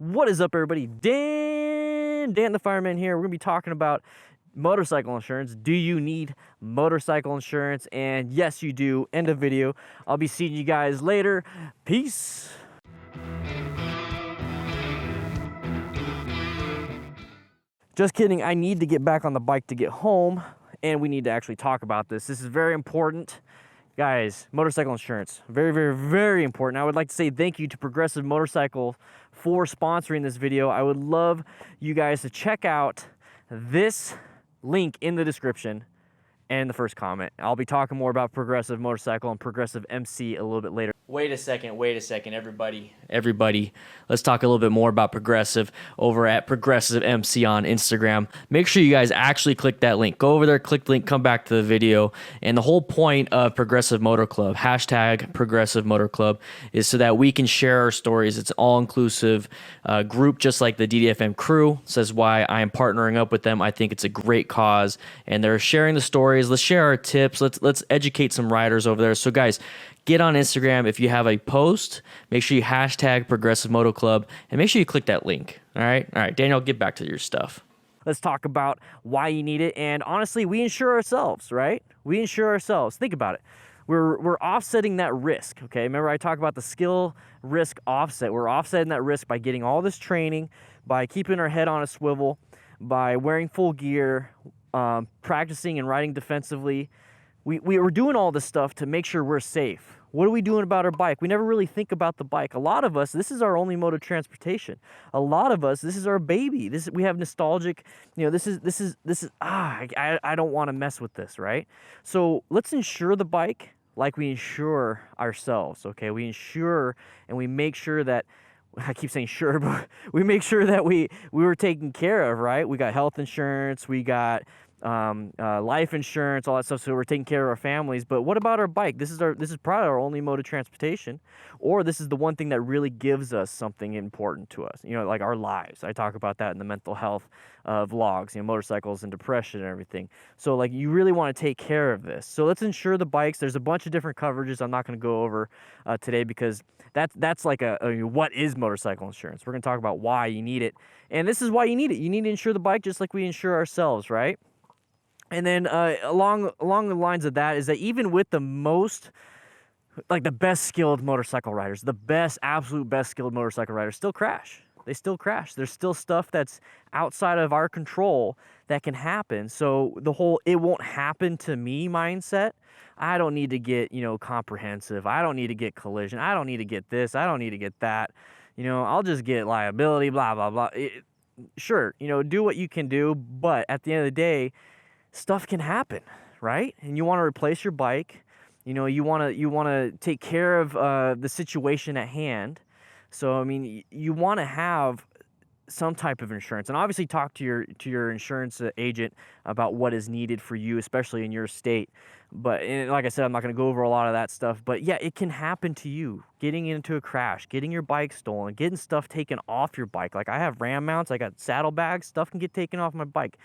What is up, everybody? Dan the Fireman here. We're going to be talking about motorcycle insurance. Do you need motorcycle insurance? And yes, you do. End of video. I'll be seeing you guys later. Peace. Just kidding. I need to get back on the bike to get home, and we need to actually talk about this. This is very important. Guys, motorcycle insurance, very, very, very important. I would like to say thank you to Progressive Motorcycle for sponsoring this video. I would love you guys to check out this link in the description and the first comment. I'll be talking more about Progressive Motorcycle and Progressive MC a little bit later. Wait a second, everybody. Let's talk a little bit more about Progressive over at Progressive MC on Instagram. Make sure you guys actually click that link. Go over there, click the link, come back to the video. And the whole point of Progressive Motor Club, hashtag Progressive Motor Club, is so that we can share our stories. It's all-inclusive group, just like the DDFM crew. Says why I am partnering up with them. I think it's a great cause, and they're sharing the stories. Let's share our tips. Let's educate some riders over there. So guys, get on Instagram. If you have a post, make sure you hashtag Progressive Moto Club and make sure you click that link. All right, Daniel, get back to your stuff. Let's talk about why you need it. And honestly, we insure ourselves, right? We insure ourselves. Think about it. We're offsetting that risk, okay? Remember I talked about the skill risk offset. We're offsetting that risk by getting all this training, by keeping our head on a swivel, by wearing full gear, practicing and riding defensively. We're doing all this stuff to make sure we're safe. What are we doing about our bike? We never really think about the bike. A lot of us, this is our only mode of transportation. A lot of us, this is our baby. We have nostalgic, I don't want to mess with this, right? So let's insure the bike like we insure ourselves, okay? We insure and we make sure that, I keep saying sure, but we make sure that we were taken care of, right? We got health insurance, we got life insurance, all that stuff, so we're taking care of our families. But what about our bike? This is probably our only mode of transportation, or this is the one thing that really gives us something important to us, like our lives. I talk about that in the mental health vlogs, motorcycles and depression and everything. So like, you really want to take care of this. So let's insure the bikes. There's a bunch of different coverages I'm not going to go over today, because that's like what is motorcycle insurance. We're going to talk about why you need it, and this is why you need it. You need to insure the bike just like we insure ourselves, right? And then along the lines of that is that even with the best skilled motorcycle riders, the absolute best skilled motorcycle riders still crash. They still crash. There's still stuff that's outside of our control that can happen. So the whole "it won't happen to me" mindset, I don't need to get, comprehensive. I don't need to get collision. I don't need to get this. I don't need to get that. I'll just get liability, blah, blah, blah. Sure, do what you can do, but at the end of the day, stuff can happen, right? And you want to replace your bike. You want to take care of the situation at hand. So I mean, you want to have some type of insurance, and obviously talk to your insurance agent about what is needed for you, especially in your state. But like I said, I'm not going to go over a lot of that stuff. But yeah, it can happen to you. Getting into a crash, getting your bike stolen, getting stuff taken off your bike. Like I have RAM mounts, I got saddlebags, stuff can get taken off my bike.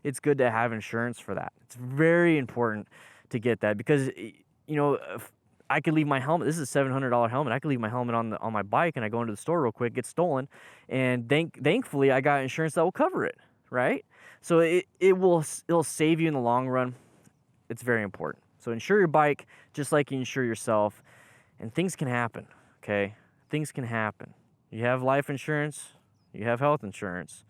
It's good to have insurance for that. It's very important to get that, because if I could leave my helmet. This is a $700 helmet. I could leave my helmet on my bike, and I go into the store real quick, get stolen, and thankfully I got insurance that will cover it, right? So it'll save you in the long run. It's very important. So insure your bike just like you insure yourself, and things can happen. Okay, things can happen. You have life insurance. You have health insurance.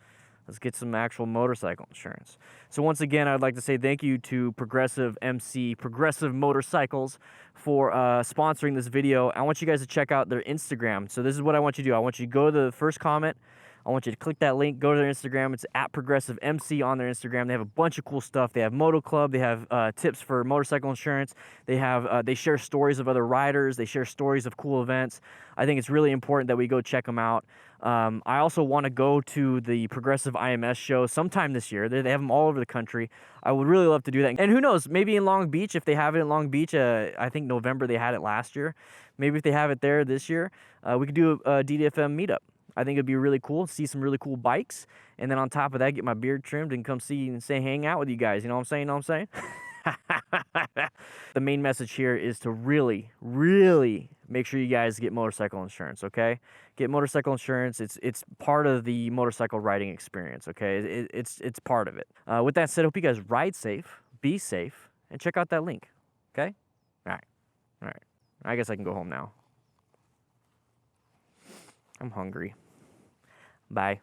Let's get some actual motorcycle insurance. So once again, I'd like to say thank you to Progressive MC, Progressive Motorcycles, for sponsoring this video. I want you guys to check out their Instagram. So this is what I want you to do. I want you to go to the first comment. I want you to click that link, go to their Instagram. It's at Progressive MC on their Instagram. They have a bunch of cool stuff. They have Moto Club. They have tips for motorcycle insurance. They share stories of other riders. They share stories of cool events. I think it's really important that we go check them out. I also want to go to the Progressive IMS show sometime this year. They have them all over the country. I would really love to do that. And who knows, maybe in Long Beach, if they have it in Long Beach, I think November they had it last year. Maybe if they have it there this year, we could do a DDFM meetup. I think it'd be really cool, see some really cool bikes, and then on top of that, get my beard trimmed and come see and hang out with you guys. You know what I'm saying? The main message here is to really, really make sure you guys get motorcycle insurance, okay? Get motorcycle insurance. It's part of the motorcycle riding experience, okay? It's part of it. With that said, I hope you guys ride safe, be safe, and check out that link, okay? All right. All right. I guess I can go home now. I'm hungry. Bye.